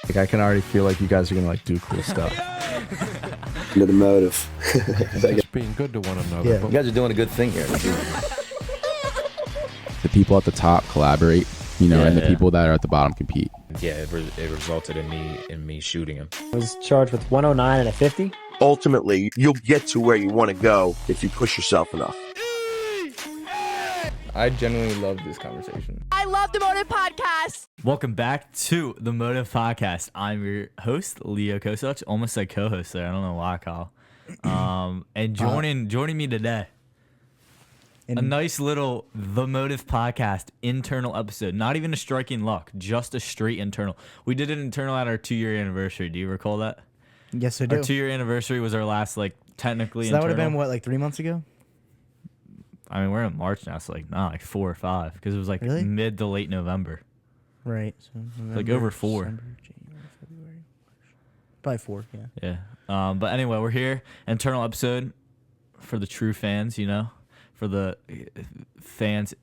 Like I can already feel like you guys are gonna like do cool stuff. Into the motive. Just being good to one another. Yeah. But You guys are doing a good thing here. The people at the top collaborate, and the people that are at the bottom compete. Yeah, it resulted in me shooting him. I was charged with 109 and a 50. Ultimately, you'll get to where you want to go if you push yourself enough. I genuinely love this conversation. I love the Motive Podcast. Welcome back to the Motive Podcast. I'm your host, Leo Kosach. Almost like co-host there. I don't know why, Kyle. And joining me today, a nice little The Motive Podcast internal episode. Not even a striking luck, just a straight internal. We did an internal at our 2-year anniversary. Do you recall that? Yes, I do. Our 2-year anniversary was our last, technically So that would internal. have been, 3 months ago? I mean, we're in March now, so 4 or 5, because it was Really? mid to late November. Right. So November, over 4. December, January, February, March. Probably 4, yeah. Yeah. But anyway, we're here. Internal episode for the true fans, for the fans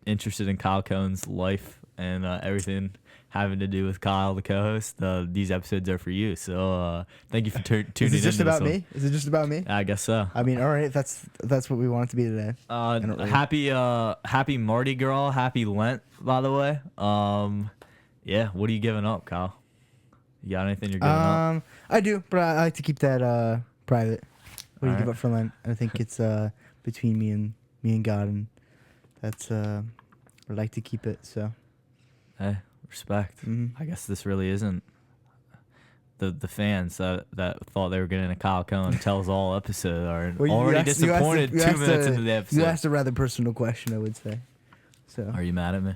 interested in Kyle Cohn's life and everything having to do with Kyle, the co-host. These episodes are for you. So thank you for tuning in. Is it just into this about one. me? Is it just about me? I guess so. I mean, all right. That's what we want it to be today. don't really- Happy Mardi Gras, happy Lent, by the way. Yeah. What are you giving up, Kyle? You got anything you're giving up? I do, but I like to keep that private. What do you All give right. up for Lent? I think it's between me and God, and that's I like to keep it. So Hey, respect. I guess this really isn't the fans that thought they were getting a Kyle Cohn tells all episode are Well, you already asked- disappointed you 2 asked minutes a- into the You episode. asked a rather personal question, I would say. So Are you mad at me?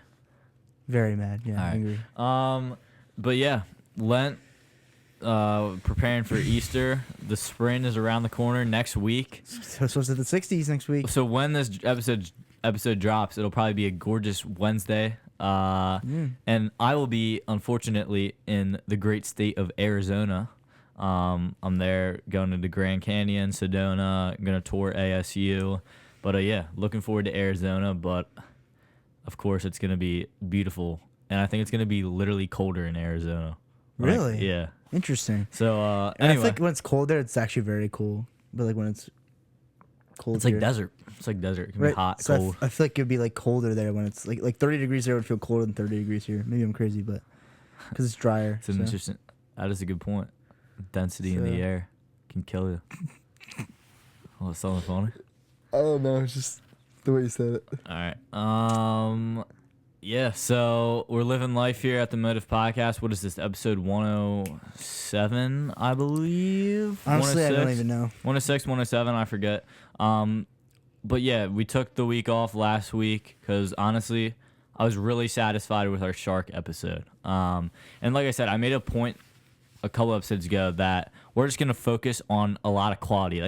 very mad. Yeah, All right. angry. But yeah, Lent, preparing for Easter. The spring is around the corner next week. So it's at the 60s next week. So when this episode drops, it'll probably be a gorgeous Wednesday. And I will be, unfortunately, in the great state of Arizona. I'm there going to the Grand Canyon, Sedona, going to tour ASU. But yeah, looking forward to Arizona. But of course, it's going to be beautiful. And I think it's going to be literally colder in Arizona. Really? Yeah. Interesting. So And I anyway, feel like when it's cold there, it's actually very cool. But when it's cold, it's like here, desert. It's like desert. It can be hot, So cold. I feel like it'd be colder there when it's like 30 degrees there would feel colder than 30 degrees here. Maybe I'm crazy, but because it's drier. It's an interesting. That is a good point. Density in the So- air can kill you. Oh, it's something funny. I don't know. It's just the way you said it. All right. Yeah. So we're living life here at the Motive Podcast. What is this? Episode 107, I believe. Honestly, I don't 106? even know. 106, 107, I forget. But yeah, we took the week off last week because honestly, I was really satisfied with our shark episode. And like I said, I made a point a couple episodes ago that we're just gonna focus on a lot of quality.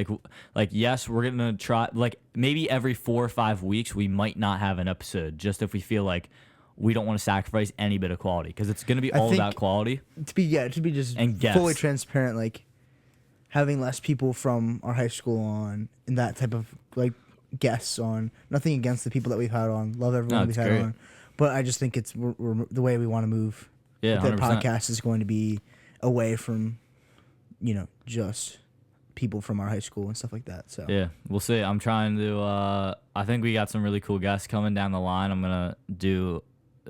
Like yes, we're gonna try. Maybe every 4 or 5 weeks, we might not have an episode, just if we feel like we don't want to sacrifice any bit of quality, because it's gonna be all think- about quality. To be just And guests. fully transparent, having less people from our high school on and that type of guests on. Nothing against the people that we've had on. Love everyone No, we've it's had great. on. But I just think we're the way we want to move. Yeah, The 100%. podcast is going to be away from, just people from our high school and stuff like that. So Yeah, we'll see. I'm trying to. I think we got some really cool guests coming down the line. I'm gonna do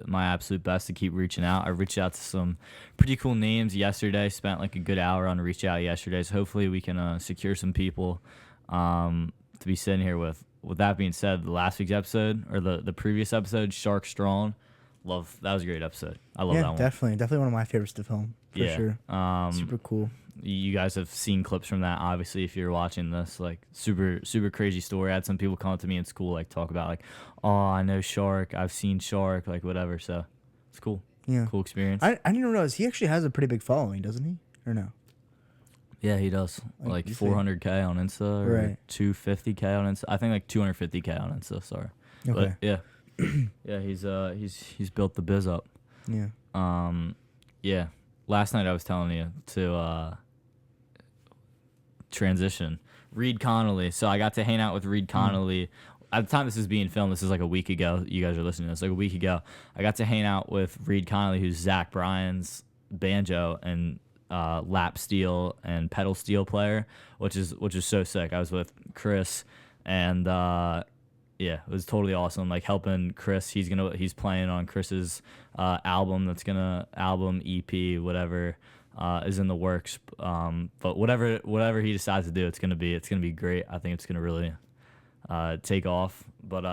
my absolute best to keep reaching out. I reached out to some pretty cool names yesterday. Spent a good hour on reach out yesterday. So hopefully we can secure some people to be sitting here with. With that being said, the last week's episode or the previous episode, Shark Strong, that was a great episode. I love that one. definitely one of my favorites to film for Yeah. sure. Super cool. You guys have seen clips from that, obviously, if you're watching this. Super crazy story. I had some people come up to me in school, talk about oh, I know Shark, I've seen Shark, whatever. So it's cool. Yeah. Cool experience. I didn't realize he actually has a pretty big following, doesn't he? Or no? Yeah, he does. you see. 400K on Insta or Right. 250K on Insta. I think 250K on Insta, sorry. Okay. But yeah. Yeah, he's built the biz up. Yeah. Yeah. Last night I was telling you to transition. Reed Connolly. So I got to hang out with Reed Connolly. At the time this is being filmed, this is a week ago. You guys are listening to this. A week ago, I got to hang out with Reed Connolly, who's Zach Bryan's banjo and lap steel and pedal steel player, which is so sick. I was with Chris, and yeah, it was totally awesome. Like helping Chris, he's playing on Chris's album EP, whatever is in the works. But whatever he decides to do, it's gonna be great. I think it's gonna really take off. But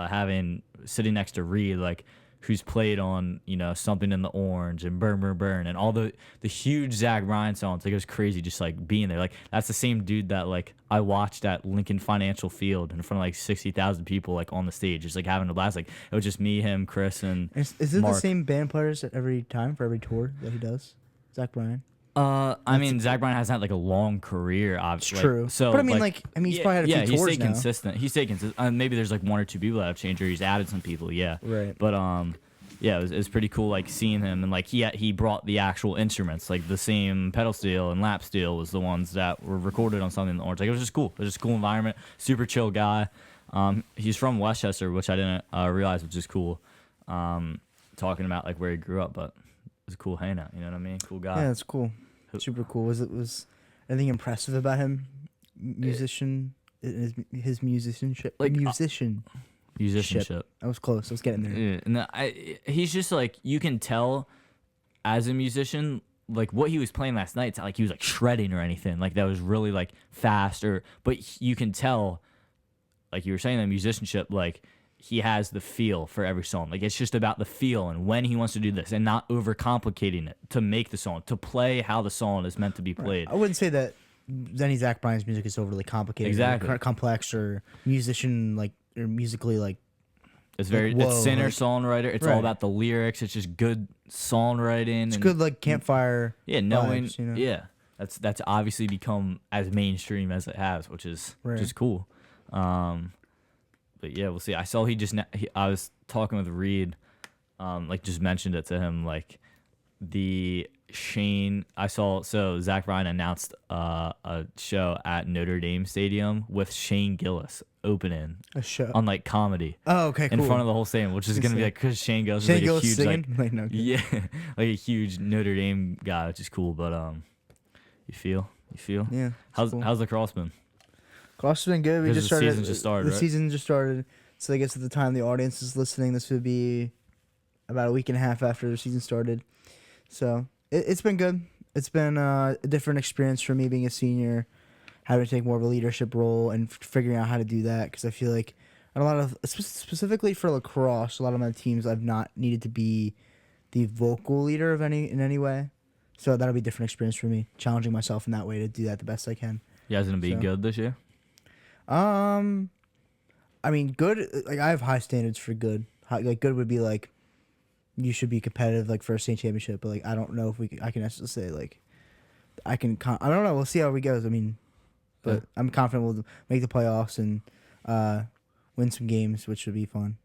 sitting next to Reed, like, who's played on, Something in the Orange and Burn Burn Burn and all the huge Zach Bryan songs. Like, it was crazy just like being there. Like, that's the same dude that like I watched at Lincoln Financial Field in front of like 60,000 people, like on the stage, just like having a blast. Like, it was just me, him, Chris, and Is it Mark. the same band players at every time for every tour that he does? Zach Bryan. I mean, Zach Bryan hasn't had like a long career, obviously. True. So, But I mean, he's probably had a few he tours stayed now. consistent. He stayed consistent. Maybe there's like one or two people that have changed, or he's added some people. Yeah. Right. But yeah, it was pretty cool, like seeing him, and like he brought the actual instruments, like the same pedal steel and lap steel was the ones that were recorded on Something in the Orange. Like, it was just cool. It was just a cool environment. Super chill guy. He's from Westchester, which I didn't realize, which is cool. Talking about like where he grew up, but it was a cool hangout. You know what I mean? Cool guy. Yeah, that's cool. Super cool. Was anything impressive about him? His musicianship. Like, Musicianship. I was close. I was getting there. Yeah, and he's just like, you can tell as a musician, like what he was playing last night. It's not like he was like shredding or anything like that was really like fast, but you can tell, like you were saying, that musicianship, like he has the feel for every song. Like, it's just about the feel and when he wants to do this, and not overcomplicating it to make the song, to play how the song is meant to be played. I wouldn't say that any Zach Bryan's music is overly complicated, Exactly. or complex, or musically like. It's very Like, it's whoa, singer like- songwriter. It's all Right. about the lyrics. It's just good songwriting. It's and, good, like campfire. Yeah, knowing. vibes, you know? Yeah, that's obviously become as mainstream as it has, which is cool. But yeah, we'll see. I saw I was talking with Reed, like just mentioned it to him, like the Shane. So Zach Bryan announced a show at Notre Dame Stadium with Shane Gillis opening A show. on like comedy. Oh, okay, cool. In front of the whole stadium, which is gonna be like, because Shane Gillis is like a Gillis huge singing? like Like, no kidding. yeah, like a huge Notre Dame guy, which is cool. But you feel Yeah. how's cool. how's lacrosse been? Cross has been good. We Because just the started. season just started, The right? season just started. So I guess at the time the audience is listening, this would be about a week and a half after the season started. So it's been good. It's been a different experience for me being a senior, having to take more of a leadership role and figuring out how to do that. Because I feel like a lot of, specifically for lacrosse, a lot of my teams I've not needed to be the vocal leader in any way. So that'll be a different experience for me, challenging myself in that way to do that the best I can. You guys gonna be So- good this year? I mean, good. Like, I have high standards for good. Like, good would be like, you should be competitive, like, for a state championship. But like, I don't know if I can actually say like, I don't know. We'll see how it goes. I mean, but I'm confident we'll make the playoffs and win some games, which should be fun.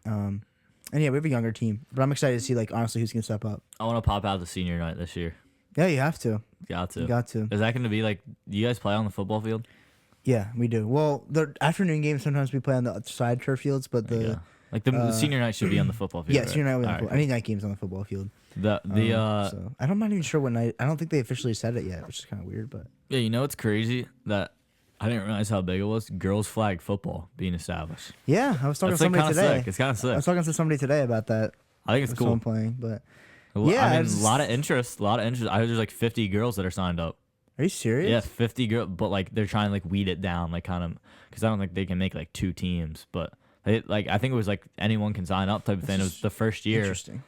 And yeah, we have a younger team, but I'm excited to see, like, honestly, who's gonna step up. I want to pop out the senior night this year. Yeah, you have to. Got to. You got to. Is that gonna be like? Do you guys play on the football field? Yeah, we do. Well, the afternoon games sometimes we play on the side turf fields, but Yeah. Like the senior night should be on the football field. yeah, right? senior night we All right, any night games on the football field. The So I'm not even sure what night. I don't think they officially said it yet, which is kind of weird. But yeah, you know, it's crazy that I didn't realize how big it was. Girls flag football being established. yeah, I was talking That's to like somebody kind of today. sick. It's kind of I was sick. talking to somebody today about that. I think it's cool. Someone playing, but Yeah, I mean, it's- a lot of interest. A lot of interest. I heard there's like 50 girls that are signed up. are you serious? Yeah, 50 girls, but like they're trying to like weed it down, like kind of, because I don't think they can make like 2 teams, but like I think it was like anyone can sign up type of thing. It was the first year. Interesting.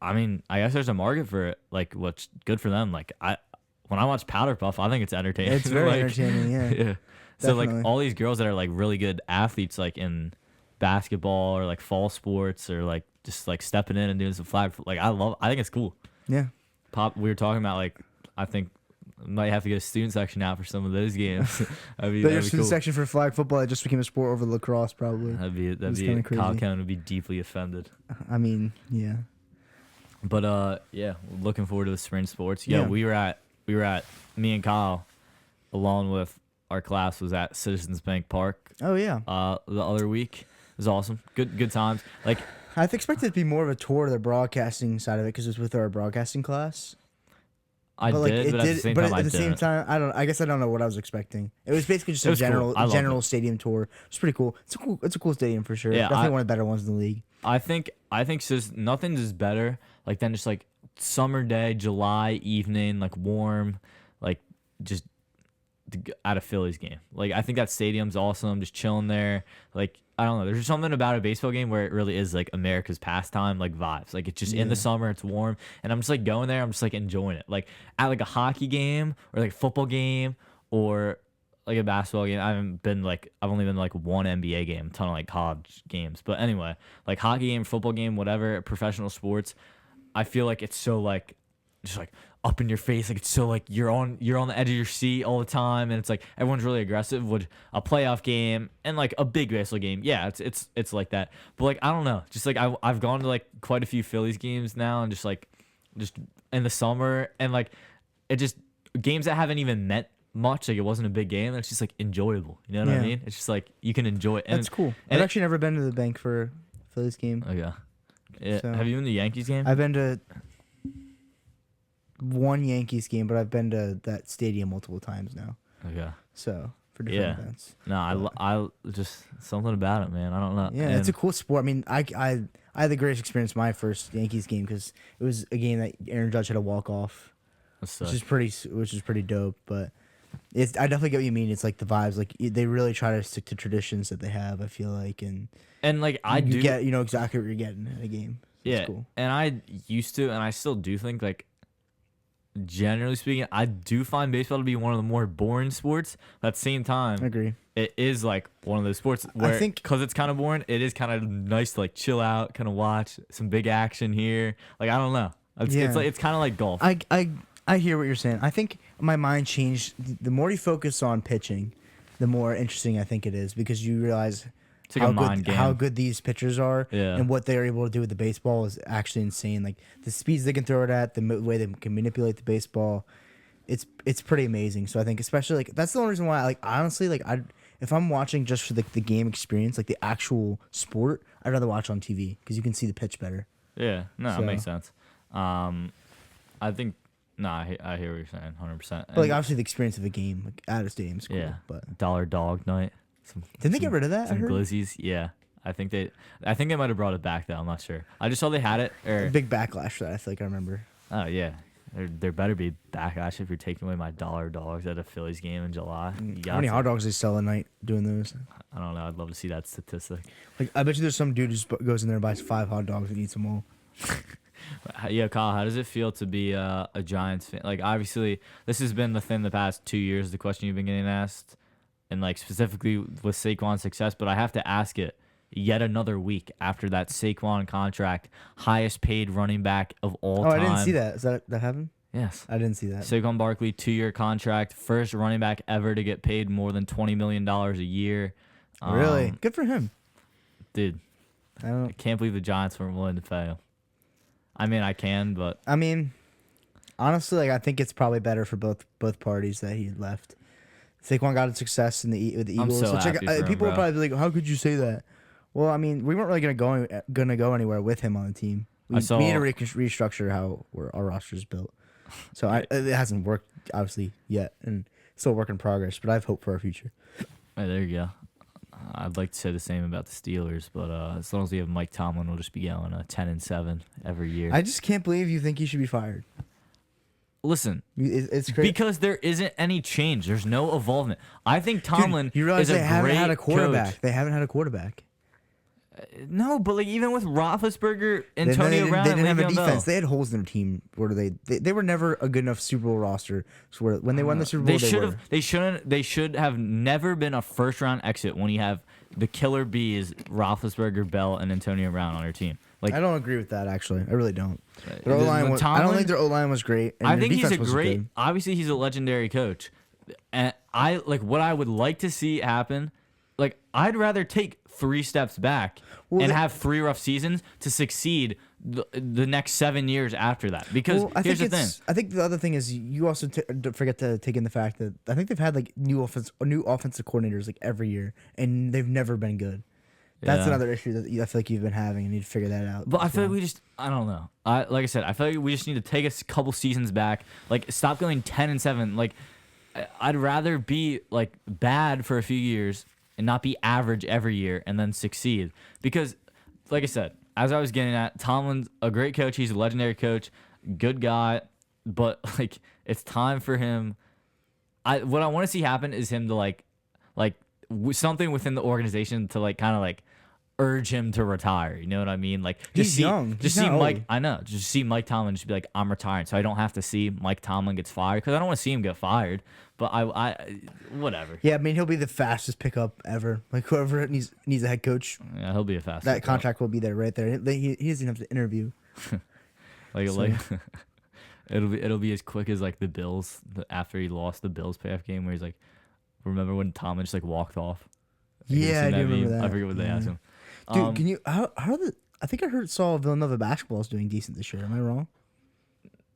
I mean, I guess there's a market for it. Like, what's good for them? Like when I watch Powder Puff, I think it's entertaining. It's very Like, entertaining. Yeah. yeah. So like Definitely. all these girls that are like really good athletes, like in basketball or like fall sports or like just like stepping in and doing some flag. Like I think it's cool. Yeah. We were talking about like I think might have to get a student section out for some of those games. that'd be There's cool. a section for flag football. It just became a sport over lacrosse, probably. That'd It's be kinda Kyle crazy. Cohen would be deeply offended. I mean, yeah. But yeah, looking forward to the spring sports. Yeah, Yeah. we were at me and Kyle, along with our class, was at Citizens Bank Park Oh yeah. the other week. It was awesome. Good times. Like I expected it to be more of a tour of the broadcasting side of it because it was with our broadcasting class. I but like did, it but at the did. same But time, I at the same didn't. time, I don't. I guess I don't know what I was expecting. It was basically just It a was cool. general I loved general it. stadium tour. It's pretty cool. It's a cool stadium for sure. Yeah, Definitely one of the better ones in the league. I think nothing's is better like than just like summer day, July evening, like warm, like just at a Phillies game. Like I think that stadium's awesome. Just chilling there. Like I don't know. There's just something about a baseball game where it really is like America's pastime, like vibes. Like it's just in the summer, it's warm, and I'm just like going there. I'm just like enjoying it. Like at like a hockey game or like a football game or like a basketball game. I've only been to, like one NBA game, a ton of like college games. But anyway, like hockey game, football game, whatever, professional sports. I feel like it's so like just like up in your face, like it's so like you're on the edge of your seat all the time, and it's like everyone's really aggressive. With a playoff game and like a big baseball game, yeah, it's like that. But like I don't know, just like I've gone to like quite a few Phillies games now, and just in the summer, and like it just games that haven't even meant much, like it wasn't a big game. It's just like enjoyable, you know what I Yeah. mean? It's just like you can enjoy it. And, That's cool. and I've actually never been to the bank for a Phillies game. Oh yeah. So- Have you been to the Yankees game? I've been to one Yankees game, but I've been to that stadium multiple times now. Oh yeah. So for different Yeah. events. No, I just something about it, man. I don't know. Yeah, it's a cool sport. I mean, I had the greatest experience my first Yankees game because it was a game that Aaron Judge had a walk off, which is pretty dope. But I definitely get what you mean. It's like the vibes, like they really try to stick to traditions that they have. I feel like, and like you get exactly what you're getting at a game. So yeah, it's cool. and I used to, and I still do think, like, generally speaking, I do find baseball to be one of the more boring sports. But at the same I time, agree. it is like one of those sports where, think- because it's kind of boring, it is kind of nice to like chill out, kind of watch some big action here. Like I don't know, it's kind of like golf. I hear what you're saying. I think my mind changed. The more you focus on pitching, the more interesting I think it is because you realize It's like a mind game. how good these pitchers are Yeah. and what they're able to do with the baseball is actually insane. Like the speeds they can throw it at, the way they can manipulate the baseball, it's pretty amazing. So I think especially like that's the only reason why honestly if I'm watching just for the game experience, like the actual sport, I'd rather watch on TV because you can see the pitch better. Yeah, no, So- it makes sense. I think I hear what you're saying, 100%. But like obviously the experience of a game like at a stadium is cool. yeah, But dollar dog night. didn't they get rid of that? I Some heard? glizzies, yeah. I think they might have brought it back though. I'm not sure. I just saw they had it. A big backlash for that. I feel like I remember. Oh yeah, there better be backlash if you're taking away my dollar dogs at a Phillies game in July. You How got many to. hot dogs they sell a night doing those? I don't know. I'd love to see that statistic. Like I bet you there's some dude who just goes in there and buys 5 hot dogs and eats them all. Yeah, Kyle, how does it feel to be a Giants fan? Like obviously, this has been the thing the past 2 years. The question you've been getting asked, and like specifically with Saquon's success. But I have to ask it yet another week after that Saquon contract, highest paid running back of all Oh, time. I didn't see that. Is that happened? Yes. I didn't see that. Saquon Barkley, 2-year contract, first running back ever to get paid more than $20 million a year. Really? Good for him. Dude, I I don't. can't believe the Giants weren't willing to pay him. I mean, I can, but I mean, honestly, like I think it's probably better for both parties that he left. Saquon got his success with the I'm Eagles. so which, like, happy for him, people will bro. probably be like, "How could you say that?" Well, I mean, we weren't really gonna go anywhere with him on the team. We need to restructure how our roster is built. So it hasn't worked obviously yet, and still a work in progress. But I have hope for our future. hey, there you go. I'd like to say the same about the Steelers, but as long as we have Mike Tomlin, we'll just be going 10-7 every year. I just can't believe you think he should be fired. Listen, It's crazy. because there isn't any change. There's no evolvement. I think Tomlin Dude, you realize is they a haven't great had a quarterback. coach. They haven't had a quarterback. No, but like even with Roethlisberger, They Antonio Brown, didn't and have a Le'Veon defense. Bell. They had holes in their team. Where they were never a good enough Super Bowl roster. So when they won the Super Bowl, They should have never been a first round exit when you have the killer bees Roethlisberger, Bell, and Antonio Brown on your team. Like I don't agree with that. Actually, I really don't. Their the- O-line when was, I don't Tomlin- think their O-line was great. And I their think he's a defense wasn't great. good. Obviously, he's a legendary coach, and I like what I would like to see happen. Like I'd rather take 3 steps back Well, and the- have 3 rough seasons to succeed the next 7 years after that. Because I here's think the thing. I think the other thing is you also forget to take in the fact that I think they've had like new offensive coordinators like every year, and they've never been good. That's Yeah. another issue that I feel like you've been having. You need to figure that out. But I as feel like well. I don't know. Like I said, I feel like we just need to take a couple seasons back. Like, stop going 10-7. Like, I'd rather be like bad for a few years and not be average every year and then succeed. Because, like I said, as I was getting at, Tomlin's a great coach. He's a legendary coach, good guy. But like, it's time for him. What I want to see happen is him to like something within the organization to like kind of like urge him to retire. You know what I mean? Like, He's young. Just He's see not Mike. old. I know. Just see Mike Tomlin just be like, I'm retiring, so I don't have to see Mike Tomlin gets fired because I don't want to see him get fired. But I whatever. Yeah, I mean, he'll be the fastest pickup ever. Like, whoever needs a head coach, Yeah, he'll be a fast. that pickup. contract will be there right there. He doesn't have to interview. Like So- it'll be as quick as like the Bills after he lost the Bills playoff game where he's like, remember when Tomlin just like walked off? Have you Yeah, seen I do that remember meme? that. I forget what they Yeah. asked him. Dude, can you how the I think I saw Villanova basketball is doing decent this year. Am I wrong?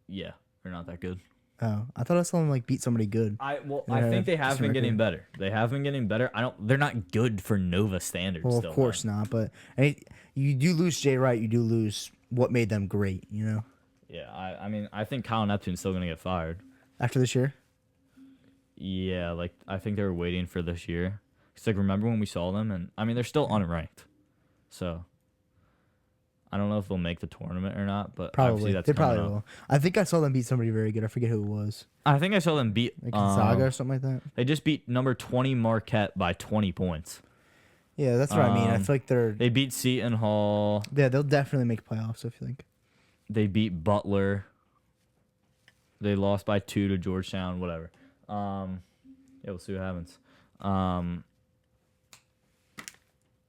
Yeah, they're not that good. Oh, I thought I saw them like beat somebody good. I Yeah, think they have that's been right getting there. better. They have been getting better. They're not good for Nova standards. Well, still, of course not. But you do lose Jay Wright. You do lose what made them great. You know, Yeah, I mean, I think Kyle Neptune's still gonna get fired. after this year. Yeah, like I think they were waiting for this year. Cause like remember when we saw them, and I mean they're still unranked, so I don't know if they'll make the tournament or not. But Probably obviously that's they probably coming up. will. I think I saw them beat somebody very good. I forget who it was. I think I saw them beat Like Gonzaga or something like that. They just beat number 20 Marquette by 20 points. Yeah, that's what I mean. I feel like They beat Seton Hall. yeah, they'll definitely make playoffs. I feel like. They beat Butler. They lost by 2 to Georgetown. Whatever. Yeah, we'll see what happens.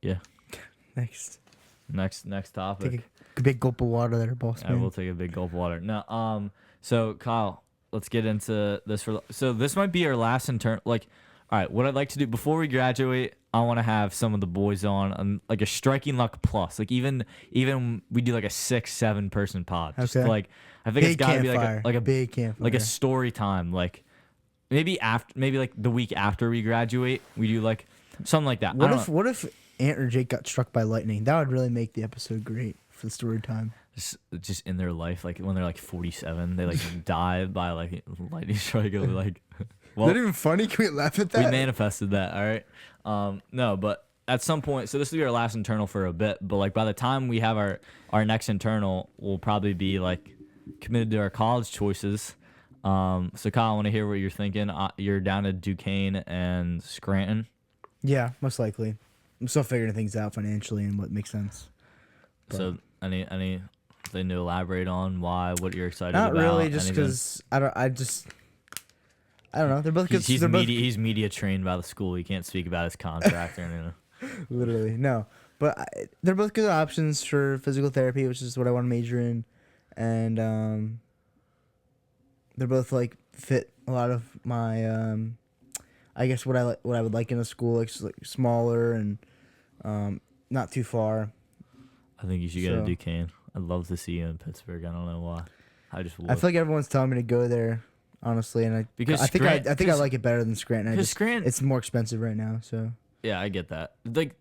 Yeah. Next topic. Take a big gulp of water there, boss I man. will take a big gulp of water. No, so Kyle, let's get into this so this might be our last intern. Like, all right, what I'd like to do before we graduate, I want to have some of the boys on like a striking luck plus. Like even we do like a 6-7 person pod. Just Okay. like I think it's Big gotta be campfire. like a Big campfire. like a story time. Like maybe like the week after we graduate, we do like something like that. I don't know. What if Ant or Jake got struck by lightning? That would really make the episode great for the story time. Just in their life, like when they're like 47, they like die by like lightning strike. Or like, well, Is that even funny? Can we laugh at we that? manifested that. All right. No, but at some point, so this will be our last internal for a bit. But like by the time we have our next internal, we'll probably be like committed to our college choices. So Kyle, I want to hear what you're thinking. You're down to Duquesne and Scranton. Yeah, most likely. I'm still figuring things out financially and what makes sense. So anything to elaborate on why, what you're excited Not about? really, just anything? because I don't know. They're both good. He's they're both, he's media trained by the school. He can't speak about his contract or anything. literally no, but they're both good options for physical therapy, which is what I want to major in, and they're both like fit a lot of my I guess what I would like in a school, like smaller and not too far. I think you should go to So- Duquesne. I'd love to see you in Pittsburgh. I don't know why. I just would. I feel like everyone's telling me to go there, honestly, and Because I think Scranton- I think I 'cause- like it better than Scranton. I 'cause just, Scranton- it's more expensive right now, so yeah, I get that. Like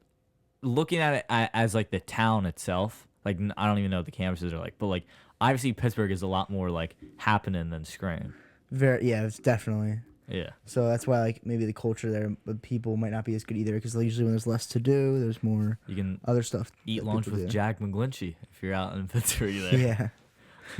looking at it as like the town itself. Like I don't even know what the campuses are like, but like obviously Pittsburgh is a lot more like happening than Scranton. it's definitely. Yeah. So that's why like maybe the culture there, but people might not be as good either because usually when there's less to do, there's more You can other stuff. eat that lunch people with do. Jack McGlinchey if you're out in Pittsburgh there. Yeah,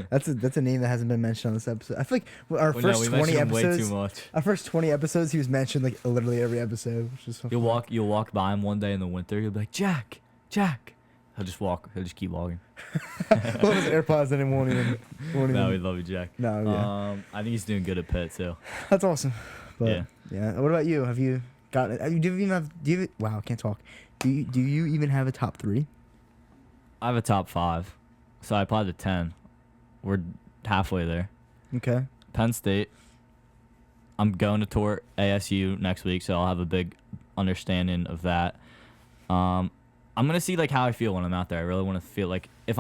that's a name that hasn't been mentioned on this episode. I feel like our Well, first we 20 mentioned him way episodes, too much. our first 20 episodes, he was mentioned like literally every episode, which is so You'll fun. walk by him one day in the winter. You'll be like, Jack. He'll just walk. He'll just keep walking. Well, his AirPods and he won't even. No, we love you, Jack. No, yeah. I think he's doing good at Pitt too. That's awesome. But Yeah. yeah. What about you? Have you gotten? Do you even have? Wow, I can't talk. Do you even have a top 3? I have a top 5, so I applied to 10. We're halfway there. Okay. Penn State. I'm going to tour ASU next week, so I'll have a big understanding of that. I'm gonna see like how I feel when I'm out there. I really want to feel like if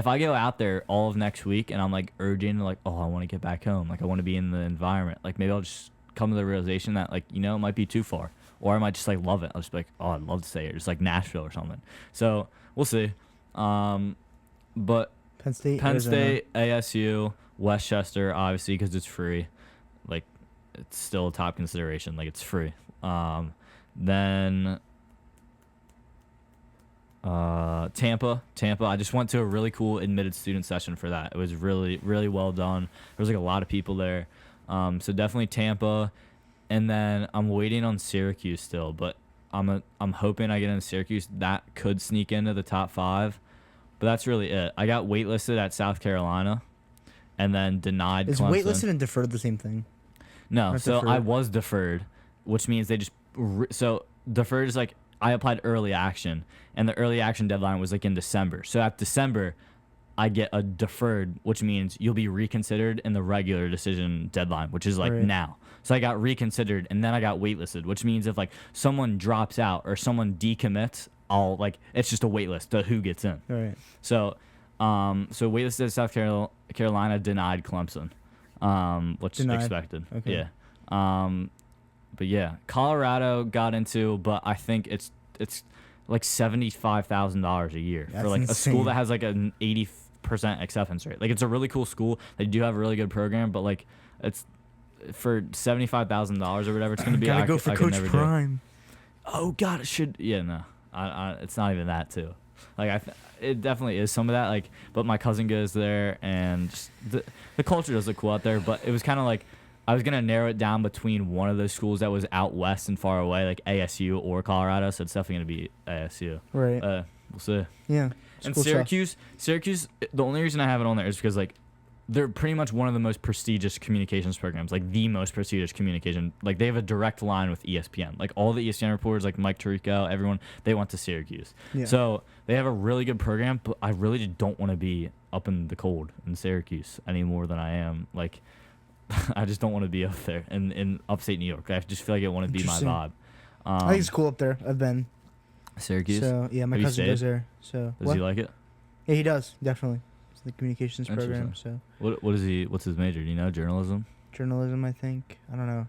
I go out there all of next week and I'm like urging like, oh, I want to get back home, like I want to be in the environment, like maybe I'll just come to the realization that like it might be too far, or I might just like love it. I'll just be like, oh, I'd love to stay here, just like Nashville or something. So we'll see. But Penn State, Penn Arizona. State, ASU, Westchester, obviously because it's free. Like, it's still a top consideration. Like, it's free. Then Tampa. I just went to a really cool admitted student session for that. It was really, really well done. There was like a lot of people there. So definitely Tampa. And then I'm waiting on Syracuse still, but I'm hoping I get into Syracuse. That could sneak into the top 5. But that's really it. I got waitlisted at South Carolina and then denied Is Clemson. waitlisted and deferred the same thing? No, Or so deferred? I was deferred, which means they just so deferred is like I applied early action, and the early action deadline was like in December. So at December, I get a deferred, which means you'll be reconsidered in the regular decision deadline, which is like Right. now. So I got reconsidered, and then I got waitlisted, which means if like someone drops out or someone decommits, I'll like it's just a waitlist to who gets in. All right. So, so waitlisted at South Carolina, denied Clemson, which Denied. expected. Okay. Yeah. But yeah, Colorado got into, but I think it's like $75,000 a year for That's like a school insane. that has like an 80% acceptance rate. Like it's a really cool school. They do have a really good program, but like it's for $75,000 or whatever it's gonna be. Gotta I go c- for I could Coach never do it. Prime. Oh God, it should. Yeah, no, it's not even that too. Like it definitely is some of that. Like, but my cousin goes there, and just the culture does look cool out there. But it was kind of like I was gonna narrow it down between one of those schools that was out west and far away, like ASU or Colorado. So it's definitely gonna be ASU. Right. We'll see. Yeah. It's And cool stuff. Syracuse. The only reason I have it on there is because like they're pretty much one of the most prestigious communications programs, like the most prestigious communication. Like they have a direct line with ESPN. Like all the ESPN reporters, like Mike Tirico, everyone, they went to Syracuse. Yeah. So they have a really good program, but I really just don't want to be up in the cold in Syracuse any more than I am. Like I just don't want to be up there in upstate New York. I just feel like I want to be my Interesting. vibe. I think it's cool up there. I've been. Syracuse. So yeah, my Have you cousin stayed? goes there. So Does what? he like it? Yeah, he does definitely. It's the communications program. Interesting. So What is he? What's his major? Do you know? Journalism. journalism, I think. I don't know.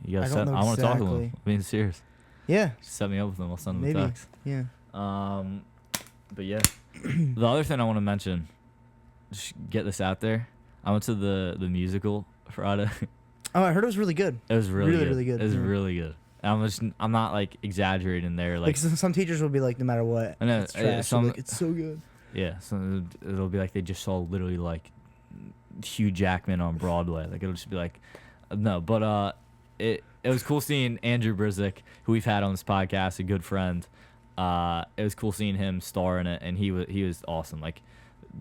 You gotta I don't set. know I want to talk to him. exactly. I'm being serious. Yeah, Set me up with him. I'll send him maybe. a text. Yeah. But yeah, the other thing I want to mention, just get this out there. I went to the musical Friday. Oh, I heard it was really good. It was really, Really, good. really good, It was yeah. really good. I'm not like exaggerating there. Like, Like, some teachers will be like, no matter what, I know, it's trash. some- Like, it's so good. yeah, so it'll be like they just saw literally like Hugh Jackman on Broadway. Like it'll just be like, no, but it was cool seeing Andrew Brzick, who we've had on this podcast, a good friend. It was cool seeing him star in it, and he was awesome. Like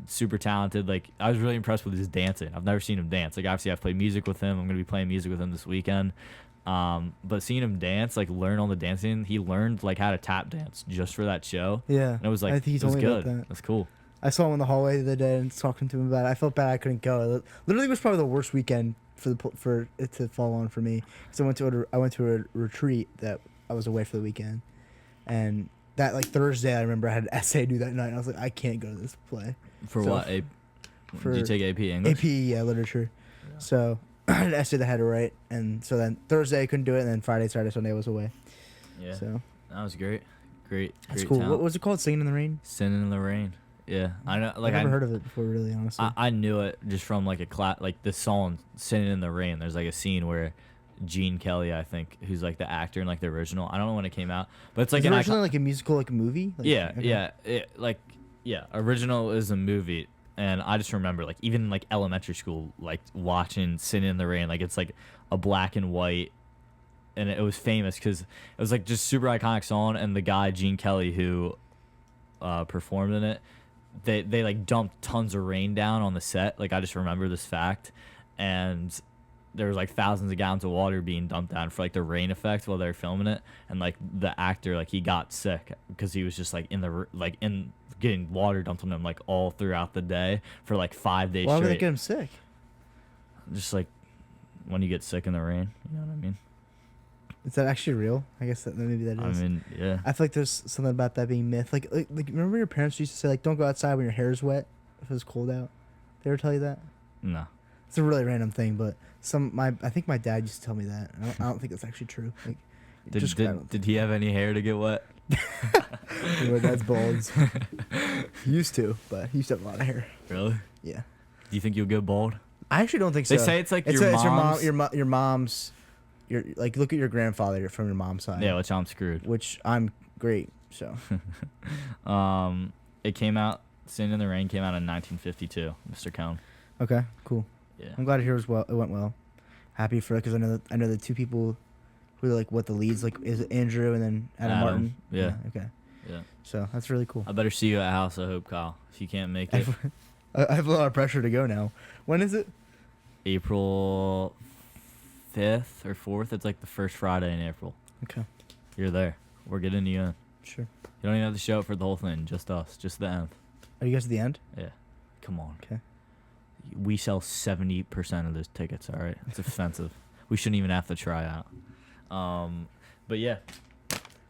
super talented. Like I was really impressed with his dancing. I've never seen him dance. Like obviously I've played music with him. I'm gonna be playing music with him this weekend. But seeing him dance, like learn all the dancing, he learned like how to tap dance just for that show. Yeah. And it was like I think he it was told me about good. that. It was cool. I saw him in the hallway the other day and talking to him about it. I felt bad I couldn't go. Literally, it was probably the worst weekend for it to fall on for me. Because I went to a retreat that I was away for the weekend, and that like Thursday I remember I had an essay due that night. And I was like, I can't go to this play. For So, what? for Did you take AP English? AP, yeah, literature. So I had an essay that I had to write, and so then Thursday I couldn't do it, and then Friday, Saturday, Sunday I was away. Yeah. So That was great. Great. that's great cool. talent. What was it called? Singing in the Rain. Singing in the Rain. Yeah, I know. Like I've never I heard of it before, really, honestly. I knew it just from like a like the song "Singing in the Rain." There's like a scene where Gene Kelly, I think, who's like the actor in like the original. I don't know when it came out, but it's like Is it an originally icon- like a musical, like a movie? Like, yeah, okay. yeah. Original is a movie, and I just remember like even like elementary school, like watching "Singing in the Rain." Like it's like a black and white. And it was famous because it was like just super iconic song, and the guy Gene Kelly who performed in it, they like dumped tons of rain down on the set. Like I just remember this fact, and there was like thousands of gallons of water being dumped down for like the rain effect while they were filming it. And like the actor, like he got sick because he was just like in getting water dumped on him like all throughout the day for like 5 days Why would they straight. get him sick? Just like when you get sick in the rain, you know what I mean? Is that actually real? I guess that maybe that I is. mean, yeah. I feel like there's something about that being myth. Like remember your parents used to say like, don't go outside when your hair is wet if it was cold out. They ever tell you that? No. It's a really random thing, but I think my dad used to tell me that. I don't think it's actually true. Like, Just kind of- Did he have any hair to get wet? My dad's bald. He used to, but he used to have a lot of hair. Really? Yeah. Do you think you'll go bald? I actually don't think so. They say it's like it's your it's mom's. your mom's. Your like look at your grandfather from your mom's side. Yeah, which I'm screwed. Which I'm great. So It came out. Singing in the Rain came out in 1952. Mr. Cone. okay, cool. Yeah. I'm glad to hear it went well. Happy for it because I know the two people who are like what the leads like is Andrew and then Adam Martin. Yeah. Okay. Yeah. So that's really cool. I better see you at House of Hope, Kyle. If you can't make it, I have a lot of pressure to go now. When is it? April 5th or 4th. It's like the first Friday in April. Okay. You're there. We're getting you in. Sure. You don't even have to show up for the whole thing. Just us. Just the end. Are you guys at the end? Yeah. Come on. Okay. We sell 70% of those tickets. All right. It's offensive. We shouldn't even have to try out. But yeah.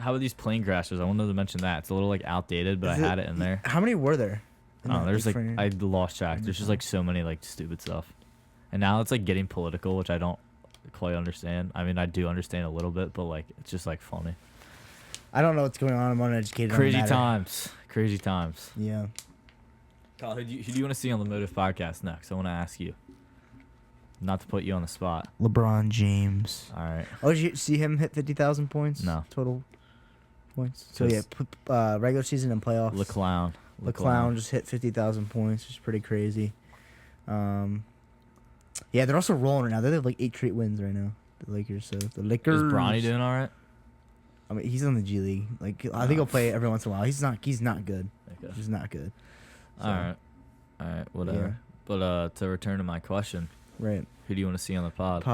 How about these plane crashes? I wanted to mention that. It's a little like outdated, but I had it in there. How many were there? in Oh, that, there's like frame? I lost track. There's just like so many like stupid stuff, and now it's like getting political, which I don't quite understand. I mean, I do understand a little bit, but like it's just like funny. I don't know what's going on. I'm uneducated. on the Crazy matter. times. Crazy times. Yeah. Kyle, who do you want to see on the Motive Podcast next? I want to ask you. Not to put you on the spot. LeBron James. All right. Oh, did you see him hit 50,000 points? No. Total points. So yeah, regular season and playoffs. Le Clown. The Clown just hit 50,000 points, which is pretty crazy. Yeah, they're also rolling right now. They have like 8 straight wins right now. The Lakers. So the Lakers. Is Bronny doing all right? I mean, he's in the G League. Like I think he'll play every once in a while. He's not good. Okay. He's not good. So, All right. Whatever. Yeah. But to return to my question, Right. who do you want to see on the pod?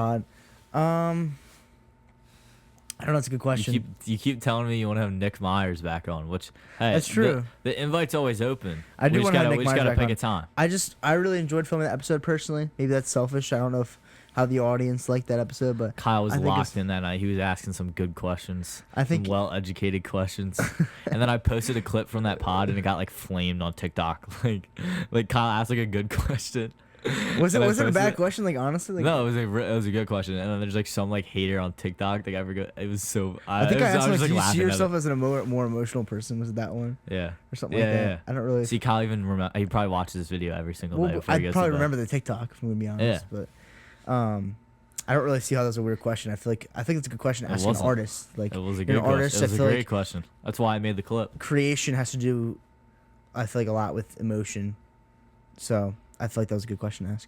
I don't know. It's a good question. You keep telling me you want to have Nick Myers back on, which hey, That's true. The invite's always open. I do we just wanna have gotta, Nick we just Myers gotta back pick on. a time. I really enjoyed filming that episode personally. Maybe that's selfish. I don't know how the audience liked that episode, but Kyle was I think locked it's- in that night. He was asking some good questions. I think- some well-educated questions. And then I posted a clip from that pod, and it got like flamed on TikTok. Like Kyle asked like a good question. was And I it a bad posted question? Like honestly, like, No, it was a good question. And then there's like some like hater on TikTok. Like I forgot. It was so. I think I asked him, was like, do you see laughing at yourself it. as an more emotional person? Was it that one Yeah. or something like that? I don't really. See, Kyle even remember. He probably watches this video every single Well, night before he I goes probably to bed. remember the TikTok, if I'm gonna be honest. But I don't really see how that's a weird question. I think it's a good question to It ask an wasn't. artist. Like It was a you're great an question. artist. It was I a feel great like question. That's why I made the clip. creation has to do, I feel like, a lot with emotion. So I feel like that was a good question to ask.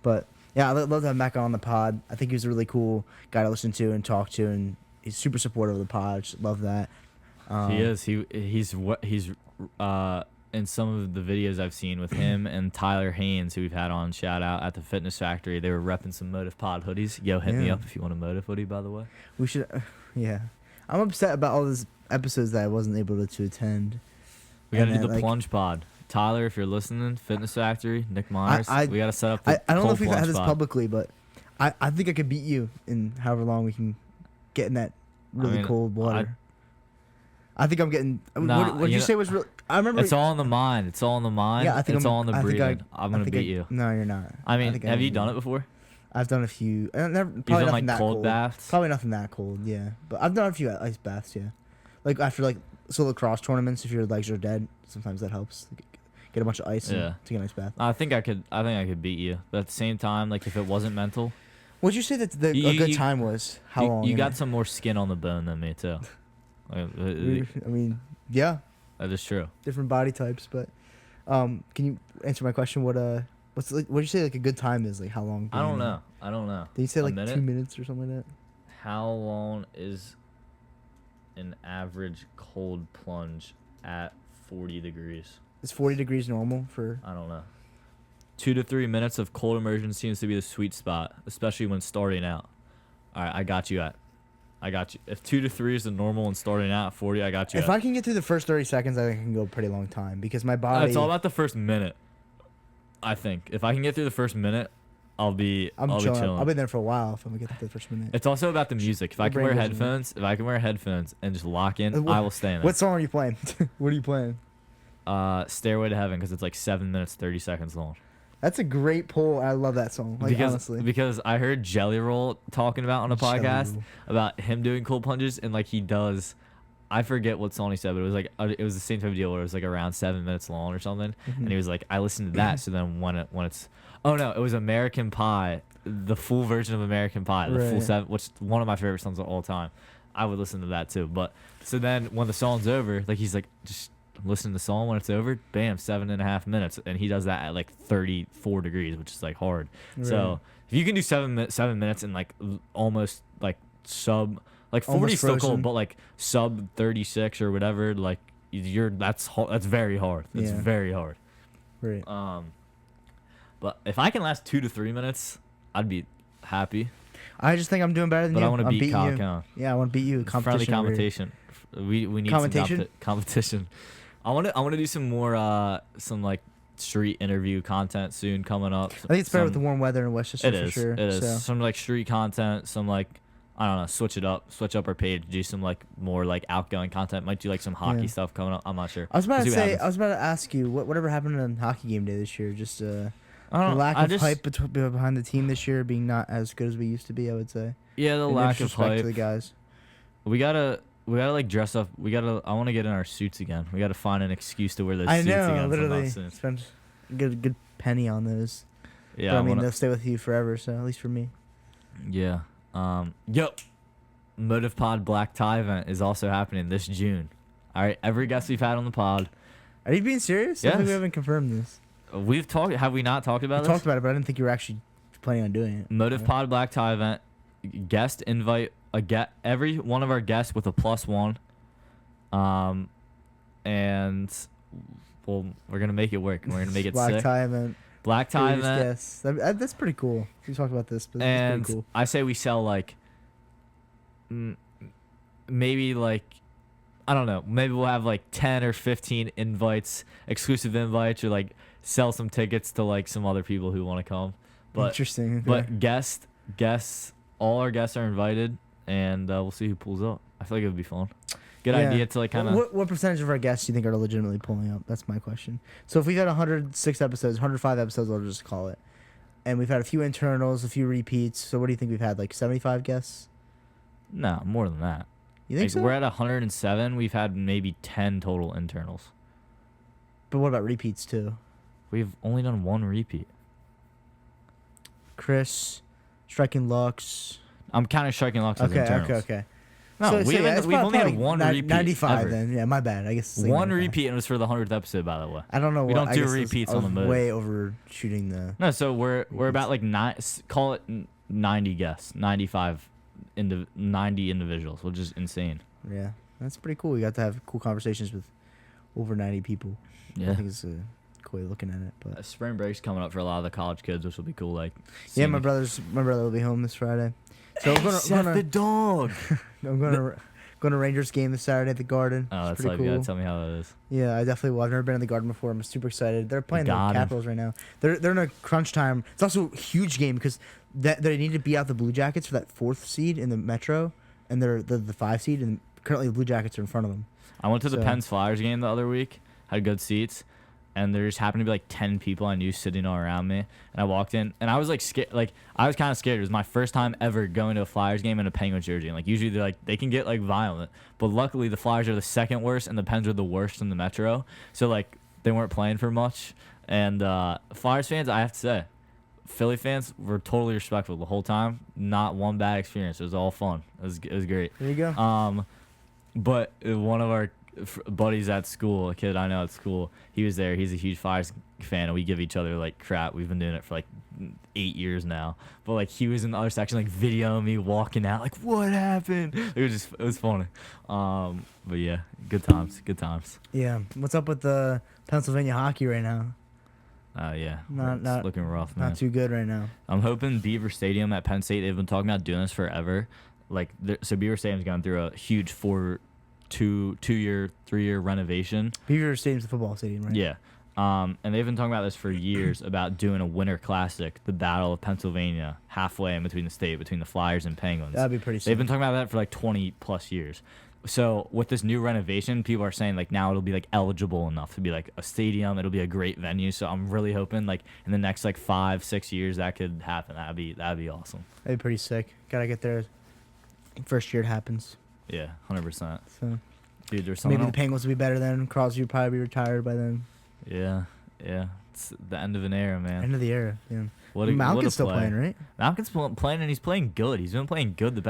But yeah, I'd love to have Mac on the pod. I think he was a really cool guy to listen to and talk to, and he's super supportive of the pod. Just love that. He is. He's in some of the videos I've seen with him and Tyler Haynes, who we've had on, shout out at the Fitness Factory. They were repping some Motive Pod hoodies. Yo, hit me Yeah. up if you want a Motive hoodie, by the way. We should, yeah. I'm upset about all these episodes that I wasn't able to attend. We gotta And do the then, like- plunge pod. Tyler, if you're listening, Fitness Factory, Nick Myers. I- We gotta set up the I don't know cold if we've plunge had this pod. publicly, but I think I could beat you in however long we can get in that really mean, cold water. I think I'm getting. Nah, what did you you say know- was real? I remember. It's all in the mind. It's all in the mind. Yeah, I think it's all in the breathing. I'm gonna beat you. No, you're not. I mean, think have you can done beat it before? I've done a few. Never, You've probably done nothing like that cold baths. Probably nothing that cold. Yeah, but I've done a few ice baths. Yeah, like after like lacrosse tournaments, if your legs are dead, sometimes that helps. Like, get a bunch of ice. Yeah. And take an ice bath. I think I could beat you. But at the same time, like if it wasn't mental, What'd you say that a You- good you- time was? How long? you in got it? some more skin on the bone than me too. Like, I mean, yeah, that is true. different body types, but can you answer my question? What's like? What'd you say like a good time is? Like how long? I don't being- know. I don't know. Did you say A like minute? 2 minutes or something like that? How long is an average cold plunge at 40 degrees? Is 40 degrees normal for? I don't know. 2 to 3 minutes of cold immersion seems to be the sweet spot, especially when starting out. All right, I got you. If 2 to 3 is the normal and starting out at 40, I got you. If I can get through the first 30 seconds, I think I can go a pretty long time because my body. It's all about the first minute. I think if I can get through the first minute, I'll be chilling. I'll be there for a while if I'm gonna get through the first minute. It's also about the music. If I My can brain wear doesn't- headphones, and just lock in, What- I will stay in there. What song are you playing? What are you playing? Stairway to Heaven, because it's like 7 minutes 30 seconds long. That's a great poll. I love that song. Like, honestly. Because I heard Jelly Roll talking about on a Jelly podcast Roll. about him doing cool plunges, and like he does. I forget what song he said, but it was like it was the same type of deal where it was like around 7 minutes long or something, and he was like, I listened to that, so then when it's it was American Pie, the full version of American Pie, the full Right. 7, which is one of my favorite songs of all time. I would listen to that too, but so then when the song's over, like he's like just listen to the song when it's over, bam, 7.5 minutes, and he does that at like 34 degrees, which is like hard. Right. So if you can do 7 minutes and like almost like sub like 40 Almost is still cool, frozen. but like sub 36 or whatever, like that's very hard. It's Yeah. very hard. Right. But if I can last 2 to 3 minutes, I'd be happy. I just think I'm doing better than But you. I want to I'm beat beating Kyle you. Count. Yeah, I want to beat you. Friendly Competition. over here. competition. We need Competition? some competition. I want to do some more some like street interview content soon coming up. I think it's better with the Some- warm weather in Westchester It for is. sure. It is. So. Some like street content, some like I don't know, switch up our page, do some like more like outgoing content. Might do like some hockey Yeah. stuff coming up. I'm not sure. I was about We'll to see what say. happens. I was about to ask you whatever happened on hockey game day this year. Just I the don't know. lack I of just, hype behind the team this year being not as good as we used to be. I would say. Yeah, the In lack of disrespect hype. to the guys. We gotta like dress up. I want to get in our suits again. We gotta find an excuse to wear those I suits know, again. literally. Soon. Spent a good penny on those. Yeah, But I mean, wanna- they'll stay with you forever. So at least for me. yeah. Motive Pod Black Tie event is also happening this June. All right, every guest we've had on the pod, Are you being serious? I think Yes. we haven't confirmed this. we've talked. Have we not talked We about this? talked about it, but I didn't think you were actually planning on doing it. Motive Pod Black Tie event. Guest invite every one of our guests with a +1. And well, we're gonna make it work. We're gonna make it Black sick. tie event. Black tie Curious event. guess. That's pretty cool. We talked about this, but And it's pretty cool. I say we sell like maybe like I don't know, maybe we'll have like 10 or 15 invites, exclusive invites, or like sell some tickets to like some other people who want to come. But Interesting. Okay. but guests, all our guests are invited, and we'll see who pulls up. I feel like it would be fun. Good Yeah. idea to like kind of. What percentage of our guests do you think are legitimately pulling up? That's my question. So if we've had 106 episodes, 105 episodes, I'll just call it. And we've had a few internals, a few repeats. So what do you think we've had? Like 75 guests? No, more than that. You think Like, so? we're at 107. We've had maybe 10 total internals. But what about repeats too? We've only done one repeat. Chris, Striking Lux. I'm counting Striking Lux as Okay, internals. okay. No, So we've yeah, it's only probably had one repeat. 95 ever. then. Yeah, my bad. I guess it's like One 95. repeat, and it was for the 100th episode, by the way. I don't know. We what, don't I do guess repeats I on was the motive. way overshooting the. No, so we're about like call it 90 guests, 95 90 individuals, which is insane. Yeah, that's pretty cool. We got to have cool conversations with over 90 people. I Yeah. think it's a cool way of looking at it. But Spring break's coming up for a lot of the college kids, which will be cool. Like, yeah, seeing my the- brother will be home this Friday. So I'm gonna dog. I'm going to Rangers game this Saturday at the Garden. Oh, It's that's pretty like, cool. you gotta tell me how that is. Yeah, I definitely will. I've never been in the Garden before. I'm super excited. They're playing the Got 'em. Capitals right now. They're in a crunch time. It's also a huge game because they need to beat out the Blue Jackets for that 4th seed in the Metro, and they're the 5 seed, and currently the Blue Jackets are in front of them. I went to the So- Pens Flyers game the other week, had good seats, and there just happened to be like 10 people I knew sitting all around me. And I walked in, and I was like scared. Like, I was kind of scared. It was my first time ever going to a Flyers game in a Penguins jersey. And like, usually they can get like violent, but luckily the Flyers are the second worst, and the Pens are the worst in the Metro. So like, they weren't playing for much. And Flyers fans, I have to say, Philly fans were totally respectful the whole time. Not one bad experience. It was all fun. It was great. There you go. But one of our buddies at school, a kid I know at school, he was there. He's a huge Flyers fan, and we give each other like crap. We've been doing it for like 8 years now. But like, he was in the other section, like videoing me walking out, like, what happened? It was funny. But yeah, good times. Yeah. What's up with the Pennsylvania hockey right now? Yeah, Not- it's not- looking rough, man. Not too good right now. I'm hoping Beaver Stadium at Penn State. They've been talking about doing this forever. Like, so Beaver Stadium's gone through a huge 3-year renovation. Beaver Stadium's the football stadium, right? Yeah. And they've been talking about this for years about doing a winter classic, the Battle of Pennsylvania, halfway in between the state, between the Flyers and Penguins. That'd be pretty sick. They've been talking about that for like 20 plus years. So with this new renovation, people are saying like now it'll be like eligible enough to be like a stadium. It'll be a great venue. So I'm really hoping like in the next like 5-6 years that could happen. That'd be awesome. That'd be pretty sick. Gotta get there. First year it happens. Yeah, 100%. So Dude, there's something. maybe the Penguins will be better then. Crosby will probably be retired by then. Yeah. It's the end of an era, man. End of the era. Yeah. What a Malkin's still play. playing, right? Malkin's playing, and he's playing good. He's been playing good.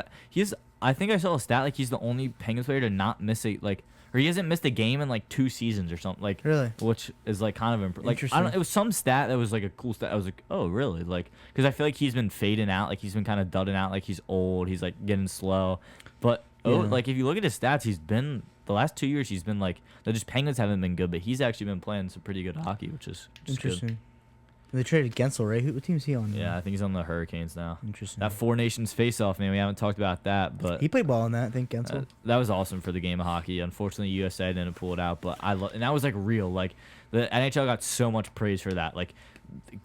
I think I saw a stat like he's the only Penguins player to not miss or he hasn't missed a game in like 2 seasons or something. Like Really? which is like kind of like I Interesting. don't. It was some stat that was like a cool stat. I was like, oh really? Like because I feel like he's been fading out. Like he's been kind of dudding out. Like he's old. He's like getting slow. But Yeah. like if you look at his stats, he's been the last 2 years. He's been like the just Penguins haven't been good, but he's actually been playing some pretty good hockey, which is just Interesting. good. They traded Gensel, right? What team is he on? now? Yeah, I think he's on the Hurricanes now. Interesting. That Four Nations face-off, man. We haven't talked about that, but He played well in that, I think, Gensel. that was awesome for the game of hockey. Unfortunately, USA didn't pull it out, but and that was like real. Like the NHL got so much praise for that. Like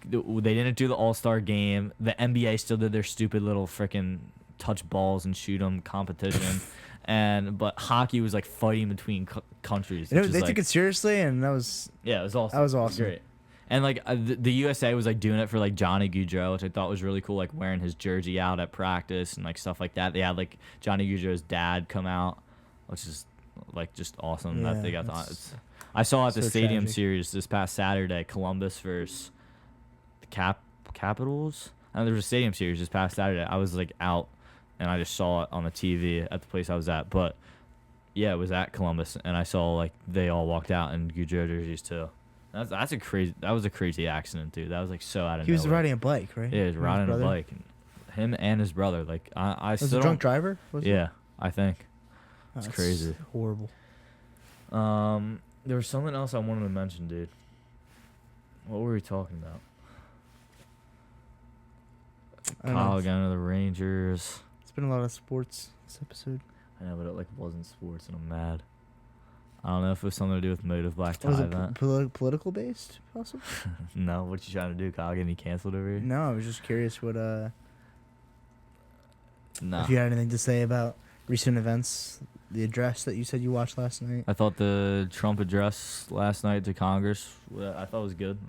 they didn't do the All-Star game. The NBA still did their stupid little freaking touch balls and shoot them competition. But hockey was like fighting between countries. They which is, took like- it seriously, and that was Yeah, it was awesome. That was awesome. Great. And like the USA was like doing it for like Johnny Gaudreau, which I thought was really cool, like wearing his jersey out at practice and like stuff like that. They had like Johnny Gaudreau's dad come out, which is like just awesome that they got I saw at the so Stadium tragic. Series this past Saturday, Columbus versus the Capitals. And there was a Stadium Series this past Saturday. I was like out, and I just saw it on the TV at the place I was at. But yeah, it was at Columbus, and I saw like they all walked out in Gaudreau jerseys too. That was a crazy accident, dude. That was like so out of he was nowhere. riding a bike, right? Yeah, he was Him and his riding a brother? bike. Him and his brother. Like I Was still a drunk don't- driver? Was Yeah, I think. Oh, it's that's crazy. Horrible. There was something else I wanted to mention, dude. What were we talking about? I don't know. Kyle going to the Rangers. It's been a lot of sports this episode. I know, but it like wasn't sports, and I'm mad. I don't know if it was something to do with Motive Black Tie Was it event. political based, possibly? No, what you trying to do, Kyle? Get me canceled over here? No, I was just curious what No. if you had anything to say about recent events, the address that you said you watched last night. I thought the Trump address last night to Congress, I thought was good.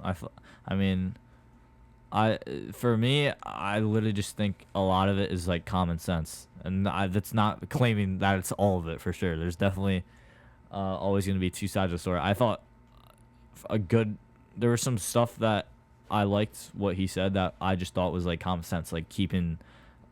For me, I literally just think a lot of it is like common sense, and that's not claiming that it's all of it for sure. There's definitely always going to be two sides of the story. I thought there was some stuff that I liked what he said that I just thought was like common sense, like keeping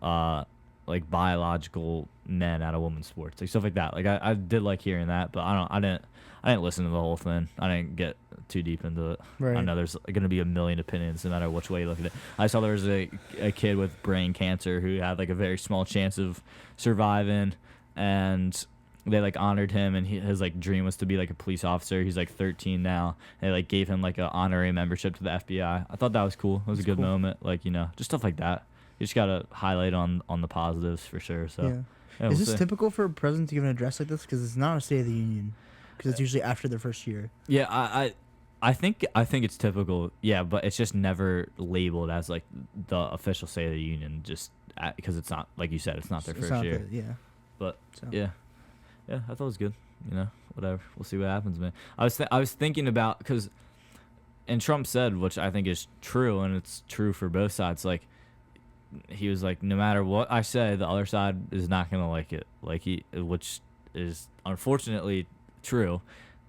like biological men out of women's sports, like stuff like that. Like I did like hearing that, but I didn't listen to the whole thing. I didn't get too deep into it. Right. I know there's going to be a million opinions no matter which way you look at it. I saw there was a kid with brain cancer who had like a very small chance of surviving, and they like honored him, and his like dream was to be like a police officer. He's like 13 now. They like gave him like an honorary membership to the FBI. I thought that was cool. It was a good cool. moment. Like, you know, just stuff like that. You just gotta highlight on the positives for sure. So Yeah. yeah, Is we'll this see. typical for a president to give an address like this? Because it's not a State of the Union. Because it's usually after their first year. Yeah, I think it's typical. Yeah, but it's just never labeled as like the official State of the Union, just because it's not, like you said, it's not their It's first not year. yeah. But So. yeah, I thought it was good. You know, whatever. We'll see what happens, man. I was thinking about, because, and Trump said, which I think is true, and it's true for both sides. Like, he was like, no matter what I say, the other side is not gonna like it. Like which is unfortunately true.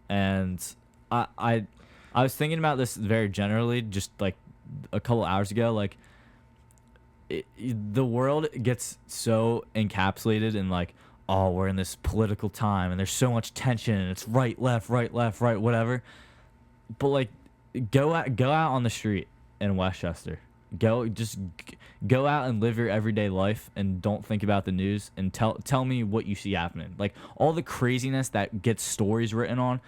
And I was thinking about this very generally, just like a couple hours ago. Like, the world gets so encapsulated in like, oh, we're in this political time and there's so much tension and it's right, left, whatever. But like, go out on the street in Westchester. Go out and live your everyday life and don't think about the news, and tell me what you see happening. Like, all the craziness that gets stories written on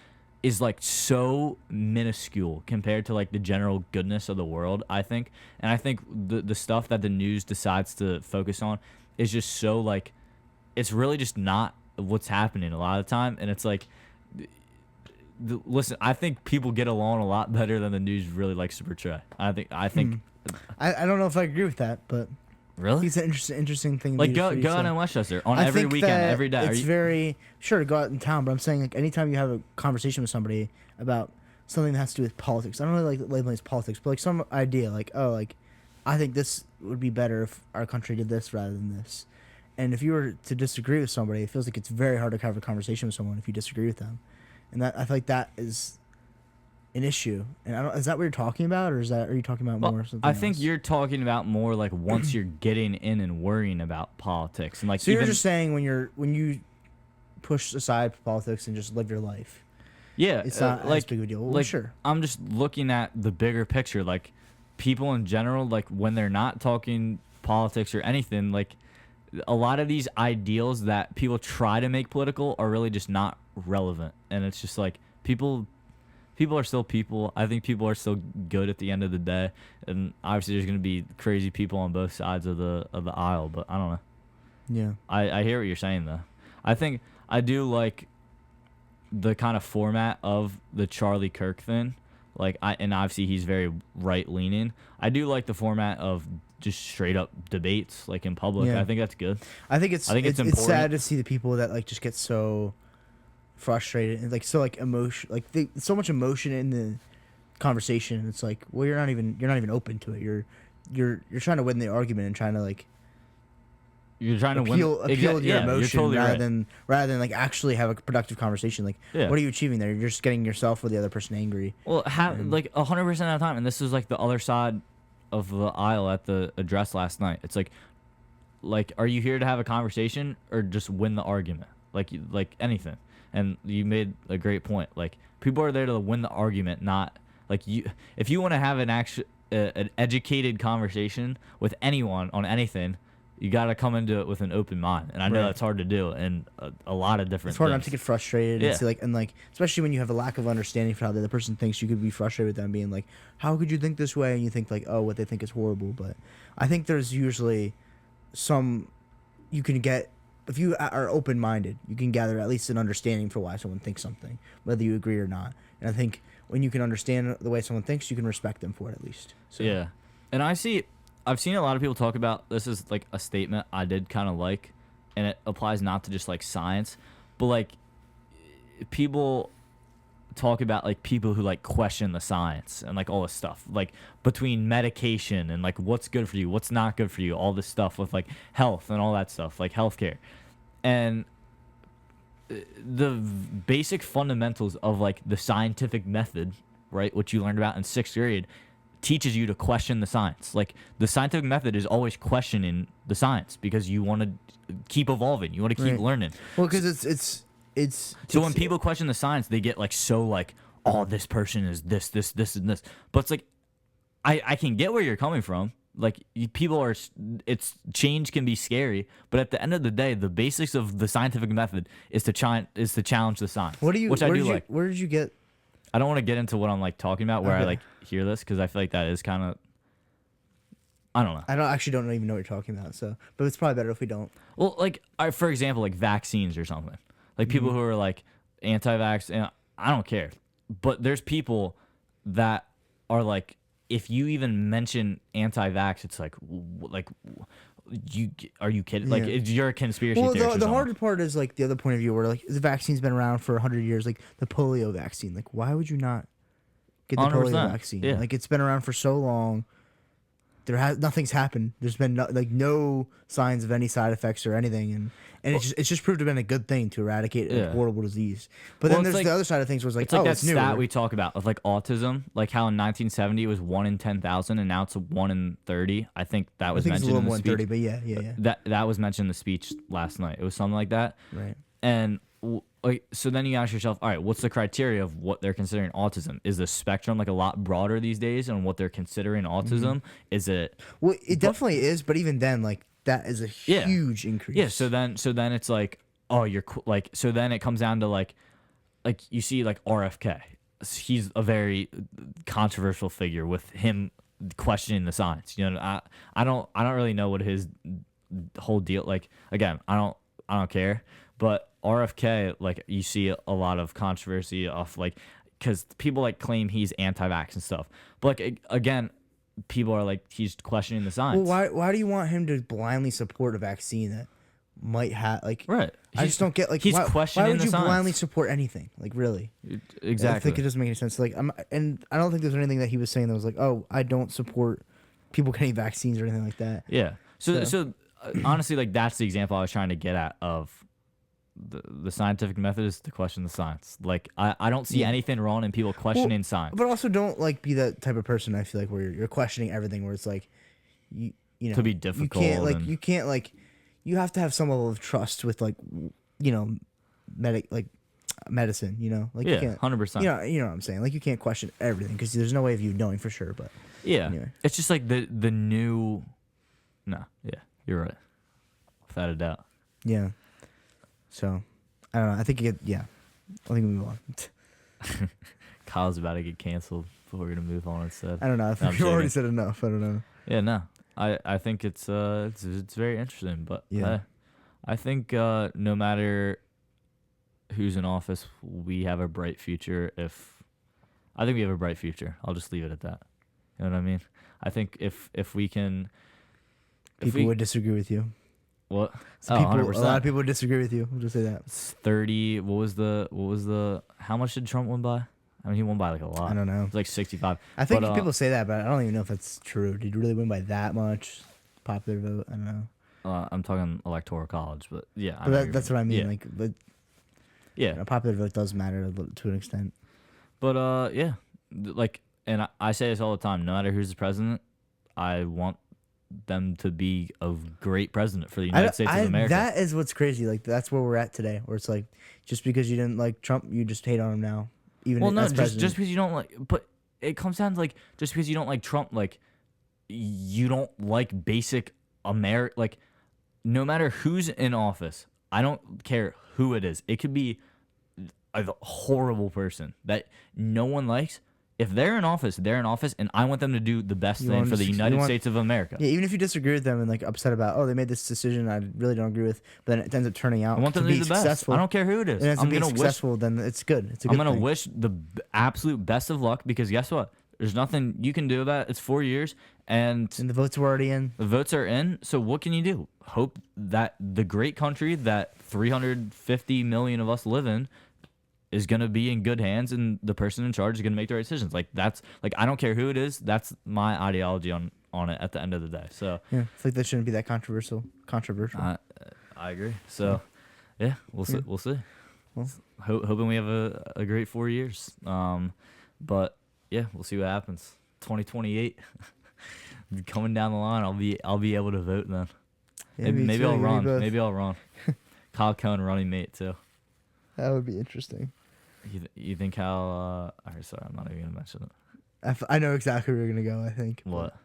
is like so minuscule compared to like the general goodness of the world, I think. And I think the stuff that the news decides to focus on is just so like, it's really just not what's happening a lot of the time. And it's like, listen, I think people get along a lot better than the news really likes to portray. I think I don't know if I agree with that, but Really? It's an interesting thing. Like for you go to out say. in Westchester on I every think weekend, that every day. It's very sure to go out in town, but I'm saying like anytime you have a conversation with somebody about something that has to do with politics, I don't really like labeling it as politics, but like some idea, like I think this would be better if our country did this rather than this. And if you were to disagree with somebody, it feels like it's very hard to have a conversation with someone if you disagree with them, and that I feel like that is an issue. And is that what you're talking about, or are you talking about more something I think else? you're talking about more like once you're getting in and worrying about politics and like So even, you're just saying when you push aside politics and just live your life, yeah, it's not like as big of a deal. Well, like sure. I'm just looking at the bigger picture, like people in general, like when they're not talking politics or anything, like a lot of these ideals that people try to make political are really just not relevant, and it's just like people are still people. I think people are still good at the end of the day, and obviously there's gonna be crazy people on both sides of the aisle, but I don't know. Yeah. I hear what you're saying though. I think I do like the kind of format of the Charlie Kirk thing. Like and obviously he's very right leaning. I do like the format of just straight up debates like in public. Yeah. I think that's good. I think it's important. sad to see the people that like just get so frustrated and like so like emotion, like so much emotion in the conversation. It's like, well, you're not even open to it. You're trying to win the argument and trying to like You're trying to appeal win. to your Yeah, emotion you're totally rather right. than like actually have a productive conversation. Like, Yeah. what are you achieving there? You're just getting yourself or the other person angry. Well, like 100% of the time, and this is like the other side of the aisle at the address last night. It's like, are you here to have a conversation or just win the argument? Like anything. And you made a great point. Like people are there to win the argument, not like you. If you want to have an educated conversation with anyone on anything, you got to come into it with an open mind. And I know Right. that's hard to do in a lot of different It's hard things. not to get frustrated Yeah. and see like especially when you have a lack of understanding for how the other person thinks. You could be frustrated with them being like, how could you think this way? And you think like, oh, what they think is horrible. But I think there's usually some you can get if you are open minded, you can gather at least an understanding for why someone thinks something, whether you agree or not. And I think when you can understand the way someone thinks, you can respect them for it at least. So, Yeah, and I've seen a lot of people talk about this is like a statement I did kind of like, and it applies not to just like science, but like people talk about like people who like question the science and like all this stuff, like between medication and like what's good for you, what's not good for you, all this stuff with like health and all that stuff, like healthcare, and the basic fundamentals of like the scientific method, right, which you learned about in 6th grade, teaches you to question the science. Like the scientific method is always questioning the science because you want to keep evolving, you want to keep Right. learning. well, because it's So when people question the science, they get like so like, oh, this person is this, and this. But it's like, I can get where you're coming from. Like people are, it's change can be scary, but at the end of the day, the basics of the scientific method is to challenge the science. which I do like. Where did you get? I don't want to get into what I'm like talking about where I Okay. like hear this because I feel like that is kind of, I don't know. I don't even know what you're talking about. So, but it's probably better if we don't. Well, like for example, like vaccines or something. Like people who are like anti-vax, and I don't care. But there's people that are like, if you even mention anti-vax, it's like are you kidding? Like Yeah. you're a conspiracy Well, theorist. or the something. harder part is like the other point of view where like the vaccine's been around for 100 years, like the polio vaccine. Like, why would you not get the 100%, polio vaccine? yeah. Like, it's been around for so long. Nothing's happened. There's been no signs of any side effects or anything, and it's just proved to have been a good thing to eradicate a Yeah. horrible disease. But Well, then it's there's like- the other side of things was like, It's like oh, that it's new. stat we talk about of like autism, like how in 1970 it was 1 in 10,000 and now it's 1 in 30. I think that I was think it's a mentioned little in the more than speech. 30, but yeah. That was mentioned in the speech last night. It was something like that. Right. And like, so then you ask yourself, all right, what's the criteria of what they're considering autism? Is the spectrum like a lot broader these days on what they're considering autism? Is it Well, it definitely is, but even then, like that is a Yeah. huge increase. Yeah, so then it's like, oh, like, so then it comes down to like you see like RFK. He's a very controversial figure with him questioning the science. You know, I don't really know what his whole deal. Like, again, I don't care. But RFK, like, you see a lot of controversy off like because people like claim he's anti-vax and stuff. But like again, people are like he's questioning the science. Well, why do you want him to blindly support a vaccine that might have like? Right. I just don't get like he's why, questioning why would the you science. blindly support anything? Like really? Exactly. I think it doesn't make any sense. Like and I don't think there's anything that he was saying that was like, oh, I don't support people getting vaccines or anything like that. Yeah. So honestly, like that's the example I was trying to get at of the scientific method is to question the science. Like I don't see anything wrong in people questioning science. But also don't like be that type of person. I feel like where you're questioning everything. Where it's like you know To be difficult You can't like and- you can't like you have to have some level of trust with like you know medicine. You know like Yeah, you can't 100%. You know what I'm saying. Like you can't question everything because there's no way of you knowing for sure. But Yeah. Anyway. It's just like the new. No. Yeah. You're right. Without a doubt. yeah. So I don't know. I think yeah. I think we move on. Kyle's about to get canceled, but we're gonna move on instead. I don't know. I No, think I'm you already joking. said enough. I don't know. Yeah, no. I think it's very interesting, but Yeah. I think no matter who's in office, we have a bright future. I think we have a bright future. I'll just leave it at that. You know what I mean? I think if we can, People would disagree with you. what? So Oh, people, 100%. a lot of people would disagree with you. We'll just say that. It's 30. What was the? How much did Trump win by? I mean, he won by like a lot. I don't know. It's like 65. I think But, people say that, but I don't even know if that's true. Did you really win by that much? Popular vote? I don't know. I'm talking electoral college, but yeah. I But know you're that's what I mean. Yeah. Like, but yeah. a popular vote does matter to an extent. But yeah, like, and I say this all the time. No matter who's the president, I want them to be a great president for the United States of America. That is what's crazy. Like that's where we're at today. Where it's like, just because you didn't like Trump, you just hate on him now. Even well, no, as just president. because you don't like, but it comes down to like, just because you don't like Trump, like, you don't like basic America. Like, no matter who's in office, I don't care who it is. It could be a horrible person that no one likes. If they're in office, they're in office, and I want them to do the best You thing want for the to- you United want- States of America. Yeah, even if you disagree with them and like upset about, oh, they made this decision I really don't agree with, but then it ends up turning out I want them to be do the best. successful. I don't care who it is. It ends up I'm being gonna wish. successful, then it's good. It's a I'm good gonna thing. wish the absolute best of luck because guess what? There's nothing you can do about it. It's 4 years, and And the votes were already in. the votes are in. So what can you do? Hope that the great country that 350 million of us live in is gonna be in good hands, and the person in charge is gonna make the right decisions. Like that's like I don't care who it is. That's my ideology on it at the end of the day. So Yeah, I feel like that shouldn't be that controversial. I agree. So yeah, we'll see. We'll see. Well. Hoping we have a great 4 years. But yeah, we'll see what happens. 2028 coming down the line. I'll be able to vote then. Yeah, me Maybe too, I'll me run. both. Maybe I'll run. Kyle Cohn running mate too. That would be interesting. You think how? Sorry, I'm not even gonna mention it. I know exactly where you're gonna go. I think. What?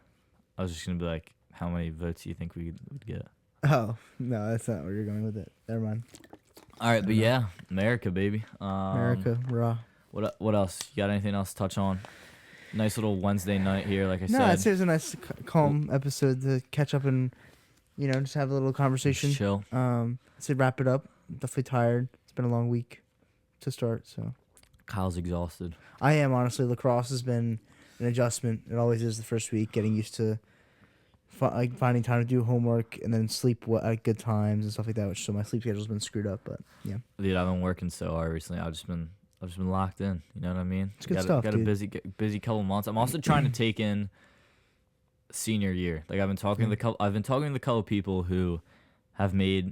I was just gonna be like, how many votes do you think we would get? Oh no, that's not where you're going with it. Never mind. All right, but yeah, America, baby. America, raw. What else? You got anything else to touch on? Nice little Wednesday night here, like I No, I'd said. say it was a nice, calm episode to catch up and, just have a little conversation. Chill. I'd say wrap it up. Definitely tired. It's been a long week to start, so. Kyle's exhausted. I am, honestly. Lacrosse has been an adjustment. It always is the first week, getting used to finding time to do homework and then sleep at good times and stuff like that, which so my sleep schedule's been screwed up, but yeah. Dude, I've been working so hard recently. I've just been locked in. You know what I mean? It's good got stuff, got dude. a busy couple months. I'm also trying to take in senior year. Like I've been talking to the couple people who have made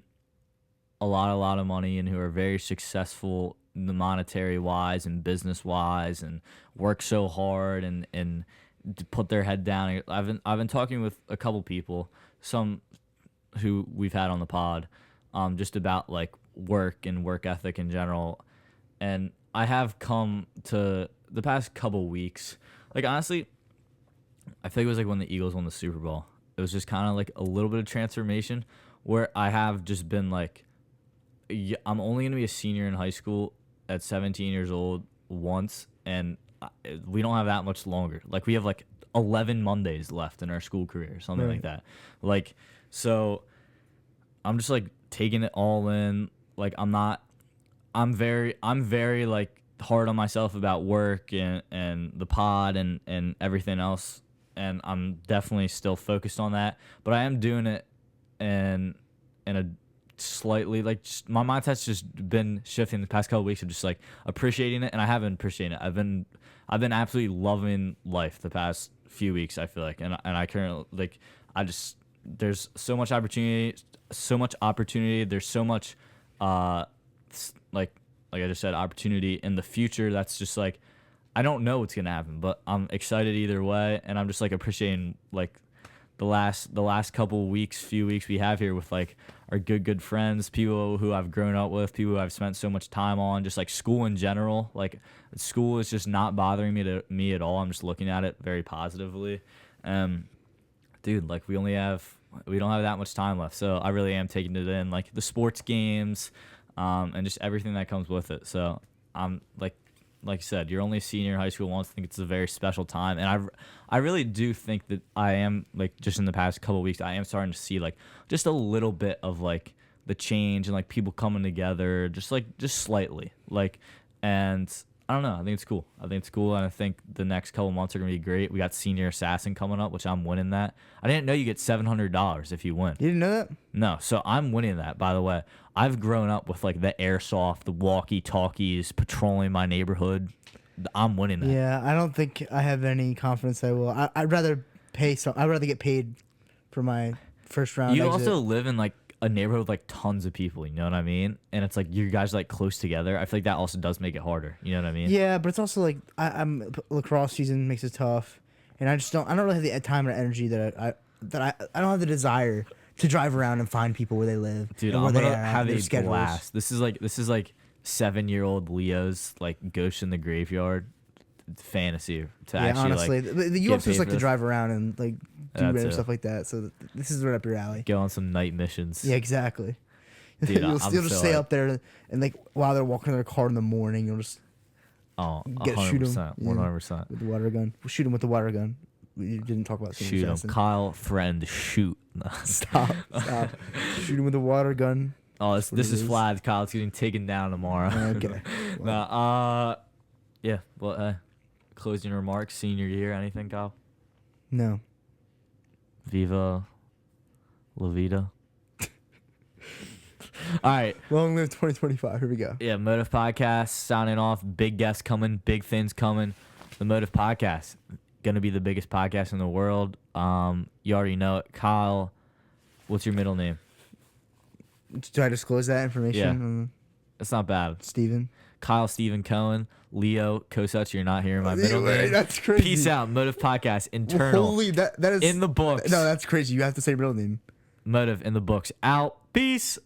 a lot of money and who are very successful monetary wise and business wise and work so hard and put their head down. I've been talking with a couple people, some who we've had on the pod, just about like work and work ethic in general. And I have come to the past couple weeks, like honestly, I feel like it was like when the Eagles won the Super Bowl. It was just kind of like a little bit of transformation where I have just been like, I'm only going to be a senior in high school at 17 years old once, and we don't have that much longer. Like we have like 11 Mondays left in our school career, something like that. Like, so I'm just like taking it all in. Like I'm very like hard on myself about work and the pod and everything else. and I'm definitely still focused on that. But I am doing it in a slightly like just, my mindset's just been shifting the past couple weeks of just like appreciating it, and I have been appreciating it. I've been absolutely loving life the past few weeks. I feel like, and I currently like there's so much opportunity. There's so much like I just said, opportunity in the future. That's just like I don't know what's gonna happen, but I'm excited either way, and I'm just like appreciating like the last few weeks we have here with like our good friends, people who I've grown up with, people who I've spent so much time on, just like school in general. Like school is just not bothering me at all. I'm just looking at it very positively. Dude, like we don't have that much time left, so I really am taking it in, like the sports games, and just everything that comes with it. So I'm like I said, you're only a senior in high school once. I think it's a very special time, and I really do think that I am like just in the past couple of weeks I am starting to see like just a little bit of like the change and like people coming together, just slightly, like, and I don't know. I think it's cool. And I think the next couple months are gonna be great. We got Senior Assassin coming up, which I'm winning that. I didn't know you get $700 if you win. You didn't know that? No, so I'm winning that. By the way, I've grown up with like the airsoft, the walkie-talkies, patrolling my neighborhood. I'm winning that. Yeah, I don't think I have any confidence I will. I'd rather I'd rather get paid for my first round. You exit. also live in like a neighborhood with like tons of people, you know what I mean? And it's like you guys are like close together. I feel like that also does make it harder. You know what I mean? Yeah, but it's also like I'm lacrosse season makes it tough, and I don't really have the time or energy that I don't have the desire to drive around and find people where they live. Dude, and where I'm they gonna are, have their a schedules. blast. This is like 7-year-old Leo's like ghost in the graveyard fantasy to Yeah, actually honestly, like the get UFs paid just like for to this. drive around and like do That random too. stuff like that. So this is right up your alley. go on some night missions. Yeah, exactly. Dude, you'll I'm just so stay hyped. up there and like while they're walking their car in the morning, you'll just Oh, shoot 'em. 100%. Yeah. 100%. with the water gun. We'll shoot him with the water gun. We didn't talk about Senior Shoot him. Assassin. Kyle, friend, shoot. Stop. Shoot him with the water gun. Oh, what this it is is. Vlad. Kyle's getting taken down tomorrow. Okay. Yeah. Well, closing remarks, senior year, anything, Kyle? No. Viva La Vida. All right. Long live 2025. Here we go. Yeah, Motive Podcast signing off. Big guests coming, big things coming. The Motive Podcast, gonna be the biggest podcast in the world. You already know it. Kyle, what's your middle name? Do I disclose that information? It's not bad. Steven. Kyle Stephen Cohen. Leo Kosuch, you're not hearing my middle name. That's crazy. Peace out. Motive Podcast, internal. Holy, that is in the books. No, that's crazy. You have to say real name. Motive in the books. Out. Peace.